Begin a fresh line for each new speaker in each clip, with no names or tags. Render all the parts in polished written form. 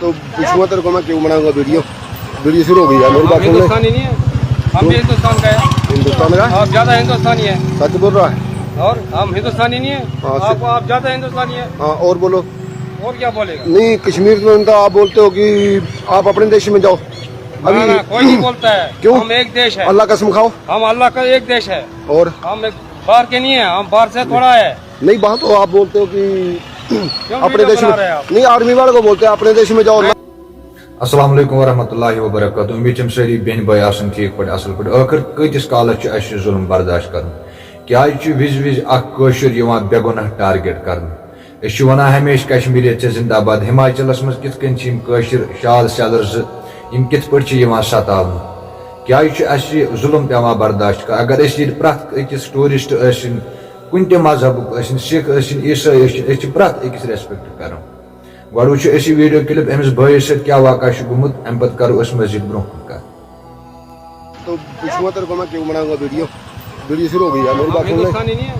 तो पूछूंगा तेरे को मैं क्यों बनाऊंगा वीडियो। वीडियो शुरू हो गई है मेरी बात सुन ले।
हिंदुस्तानी नहीं है, हम भी हिंदुस्तान का है।
हिंदुस्तान का
आप ज्यादा हिंदुस्तानी है।
सच बोल रहा है।
और हम हिंदुस्तानी नहीं है।
हाँ,
आप ज्यादा हिंदुस्तानी है।
हाँ और बोलो।
और क्या बोलेगा?
नहीं कश्मीर में तो आप बोलते हो कि आप अपने देश में जाओ।
अभी ना, कोई नहीं बोलता है।
क्यों?
हम एक देश है।
अल्लाह कसम खाओ।
हम अल्लाह का एक देश है।
और
हम एक बाहर के नहीं है, हम बाहर से थोड़ा है।
नहीं बात तो आप बोलते हो कि अपने
वीडियो
देश में
बना रहे हैं आप?
नहीं, आर्मी वाले को बोलते हैं अपने देश में जाओ।
अस्सलाम वालेकुम वरहमतुल्लाहि वबरकातुहू। उम्मीद छम सारी बेन भाई आसन ठीक पड़े असल पड़े। आखिर कतिस कालस अस जुल्म बर्दाश्त कर क्या विज विज अशुर बेगुनाह टारगेट कर वन हमेशा कश्मीर से जिंदाबाद। हिमाचलस मज कित शाल शलर कित पे सताव क्या जुल्म पे बर्दाश्त कर। अगर प्रत अकिस टूरिस्ट कुन ते मजहब सिख ईसाई प्रत अकिस रेस्पेक्ट कर। गो वीडियो क्लिप अमिस भैस क्या वाक़ा गुमुत अम पे करो मजीद ब्रो कर।
तो पूछूंगा तेरे को मैं क्यों बनाऊंगा वीडियो। वीडियो शुरू हो गई है मेरी बात सुन ले।
हिंदुस्तानी नहीं है,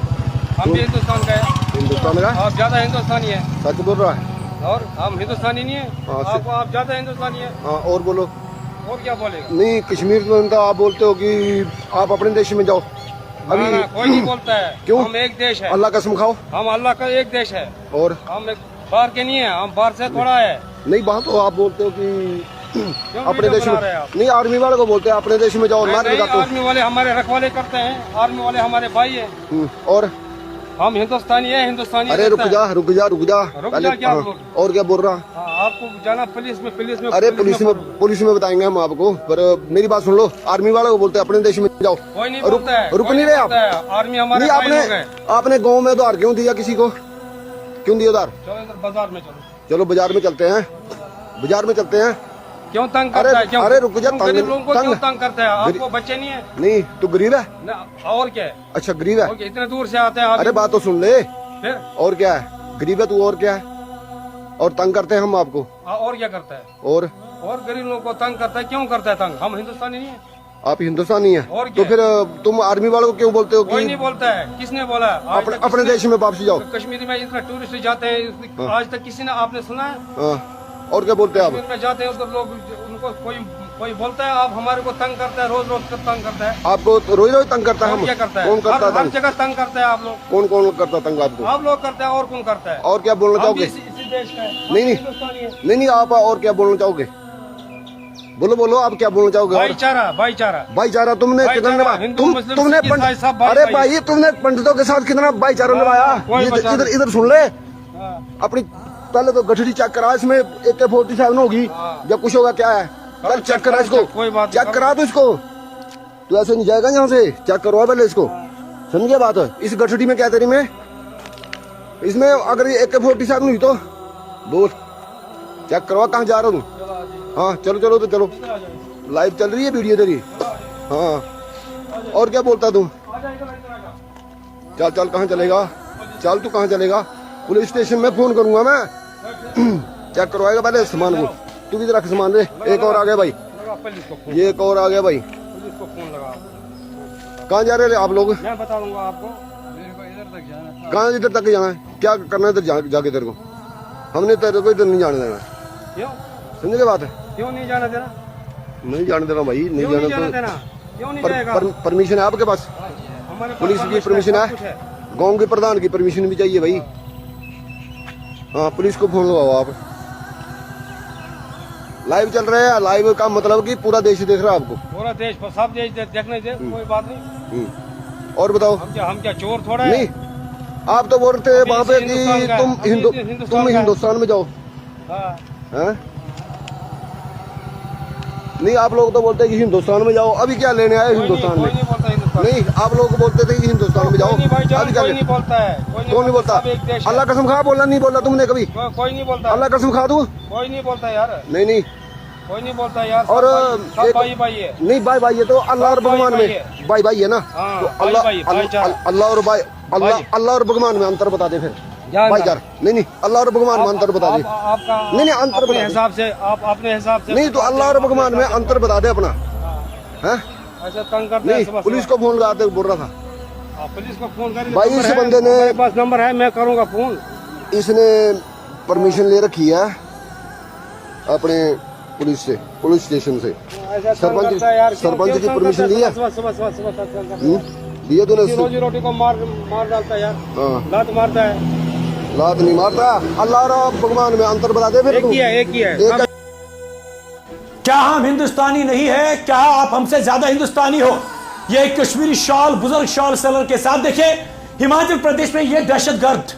हम भी हिंदुस्तान का है।
हिंदुस्तान का
आप ज्यादा हिंदुस्तानी है।
सच बोल रहा है।
और हम हिंदुस्तानी नहीं है।
हाँ,
आप ज्यादा हिंदुस्तानी है।
हाँ और बोलो।
और क्या बोलेगा?
नहीं कश्मीर में तो आप बोलते हो कि आप अपने देश में जाओ।
ना, कोई नहीं बोलता है।
क्यों?
हम एक देश है।
अल्लाह कसम खाओ।
हम अल्लाह का एक देश है।
और
हम एक बाहर के नहीं है, हम बाहर से थोड़ा है।
नहीं बात तो आप बोलते हो कि अपने
वीडियो
देश
बना
में
रहे हैं आप?
नहीं, आर्मी वाले को बोलते हैं अपने देश में जाओ। मार
नहीं,
लगाते
आर्मी वाले हमारे रखवाले करते हैं। आर्मी वाले हमारे भाई है।
और
हम हिंदुस्तानी है, हिंदुस्तानी
अरे रुक
रहता
जा रुक जा रुक जा
रुक
पहले।
जा, क्या
हाँ,
बोल?
और क्या बोल रहा।
हाँ, आपको जाना पुलिस में।
अरे पुलिस में बताएंगे हम आपको, पर मेरी बात सुन लो। आर्मी वाले को बोलते हैं अपने देश में जाओ।
कोई नहीं बोलता है।
रुक नहीं रहे आप।
आर्मी हमारे
नहीं
भाई लोग हैं।
आपने गाँव में उधार क्यों दिया किसी को? क्यों दिया उधार?
चलो इधर बाजार में चलो।
चलो बाजार में चलते हैं। बाजार में चलते हैं।
क्यों तंग करता है? क्यों?
अरे रुक जा।
गरीब लोगों को क्यों तंग करता है? आपको बच्चे नहीं है?
नहीं तू गरीब है।
और क्या है?
अच्छा गरीब है।
इतने दूर से आते हैं।
अरे बात तो सुन ले।
फिर
और क्या है? गरीब है तू और क्या है? और तंग करते हैं हम आपको।
और क्या करता है?
और
गरीब लोगों को तंग करता है। क्यों करता है तंग? हम हिंदुस्तानी नहीं है।
आप हिंदुस्तानी है
और
तो फिर तुम आर्मी वालों को क्यों बोलते हो
कोई
कि
नहीं बोलता है। किसने बोला?
अपने देश में वापसी जाओ।
कश्मीर में इतना टूरिस्ट जाते हैं, आज तक किसी ने आपने सुना है?
हाँ और क्या बोलते हैं
कश्मीर में जाते हैं उधर लोग, उनको कोई बोलता है आप हमारे को तंग करता है, रोज तंग करता है।
आपको रोज रोज तंग करता है? हम
क्या करता है?
कौन करता है
हर
तंग?
जगह तंग करता है आप लोग।
कौन करता तंग आपको?
आप लोग करते हैं। और कौन करता है?
और क्या बोलना चाहोगे?
इसी देश का है।
नहीं नहीं आप और क्या बोलना चाहोगे? बोलो आप क्या बोलना चाहोगे? भाईचारा तुमने कितना निभाया? तुमने अरे भाई तुमने पंडितों के साथ कितना भाईचारा निभाया? इधर सुन ले अपनी। पहले तो गठड़ी चेक करा, इसमें AK-47 होगी। जब कुछ होगा क्या है? कल चेक करा इसको। चेक करा तो इसको। तू ऐसे नहीं जाएगा यहाँ से। चेक करवा पहले इसको। समझे बात? इस गठड़ी में क्या तेरी में? इसमें अगर ये AK-47 हुई तो बोल। चेक करवा कहाँ जा रहा हूँ? हाँ चलो तो चलो। लाइव चल रही है वीडियो तेरी। हाँ और क्या बोलता तू? चल कहाँ चलेगा? चल तू कहाँ चलेगा? पुलिस स्टेशन में फोन करूंगा मैं। चेक करवाएगा पहले सामान को। तू भी रख सामान रे। एक और आ गया भाई। ये एक और आ गया भाई। कहाँ जा रहे आप लोग?
मैं बता दूंगा आपको। मेरे को इधर तक जाना है।
कहाँ इधर तक जाना है? क्या करना है इधर जाके तेरे को? हमने तेरे को इधर नहीं जाने देना।
क्यों?
समझे क्या बात है?
क्यों नहीं जाना देना?
नहीं जाने देना भाई। नहीं जाना
देना। क्यों नहीं जाएगा?
परमिशन है आपके पास? पुलिस की परमिशन है? गाँव के प्रधान की परमिशन भी चाहिए भाई। हाँ पुलिस को फोन लगाओ आप। लाइव चल रहे हैं। लाइव का मतलब कि पूरा देश देख रहा है आपको।
पूरा देश सब देश देखने दे, कोई बात नहीं।
और बताओ
हम क्या चोर थोड़ा है?
नहीं आप तो बोल रहे थे वहाँ पे कि तुम हिंदुस्तान में जाओ। हाँ नहीं आप लोग तो बोलते हैं कि हिंदुस्तान में जाओ। अभी क्या लेने आए हिंदुस्तान में? नहीं आप लोग बोलते थे कि हिंदुस्तान में जाओ। अभी क्या?
कोई नहीं बोलता है।
कौन नहीं बोलता? अल्लाह कसम खा बोला नहीं बोला तुमने कभी?
कोई नहीं बोलता।
अल्लाह कसम खा तू?
कोई नहीं बोलता यार।
नहीं
कोई नहीं बोलता यार।
और
भाई है।
नहीं भाई है तो अल्लाह और भगवान में भाई है ना? तो अल्लाह और भगवान में अंतर बता दे फिर। भाईचारा नहीं अल्लाह और भगवान में अंतर बता दे। नहीं अंतर बता
हिसाब से आप अपने हिसाब से।
नहीं तो अल्लाह और भगवान में अंतर बता दे अपना। है
ऐसा तंग करते
नहीं
हैं।
पुलिस को फोन लगाते बोल रहा था।
पुलिस को फोन कर
भाई इस बंदे ने
पास नंबर है, मैं करूंगा फोन।
इसने परमिशन ले रखी है अपने पुलिस स्टेशन से सरपंच की परमिशन दी है? दिया तूने?
रोजी रोटी को मार डालता है यार, लात मारता है।
लात नहीं मारता, अल्लाह और भगवान में अंतर बता दे फिर।
एक ही है।
क्या हम हिंदुस्तानी नहीं है? क्या आप हमसे ज्यादा हिंदुस्तानी हो? ये एक कश्मीरी शॉल, बुजुर्ग शॉल सेलर के साथ देखे हिमाचल प्रदेश में ये दहशतगर्द,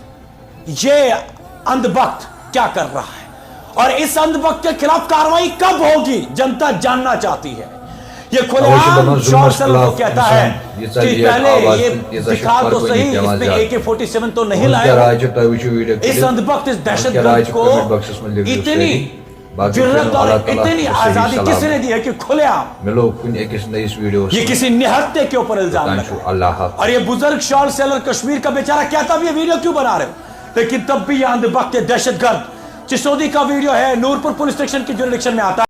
ये अंधभक्त क्या कर रहा है और इस अंधभक्त के खिलाफ कार्रवाई कब होगी जनता जानना चाहती है। ये खुलेआम शॉल सेलर को कहता है कि पहले ये दिखा तो सही, इसमें AK-47 तो नहीं लाया। इस अंधभक्त, इस दहशतगर्द को इतनी जुर्रत और इतनी आजादी किसने दी है कि खुलेआम ये किसी निहत्थे के ऊपर इल्जाम लगाए। और ये बुजुर्ग शॉल सेलर कश्मीर का बेचारा कहता भी ये वीडियो क्यों बना रहे हो, लेकिन तब भी ये अंधभक्त दहशतगर्द चिसोदी का वीडियो है, नूरपुर पुलिस स्टेशन की जुरिडिक्शन में आता है।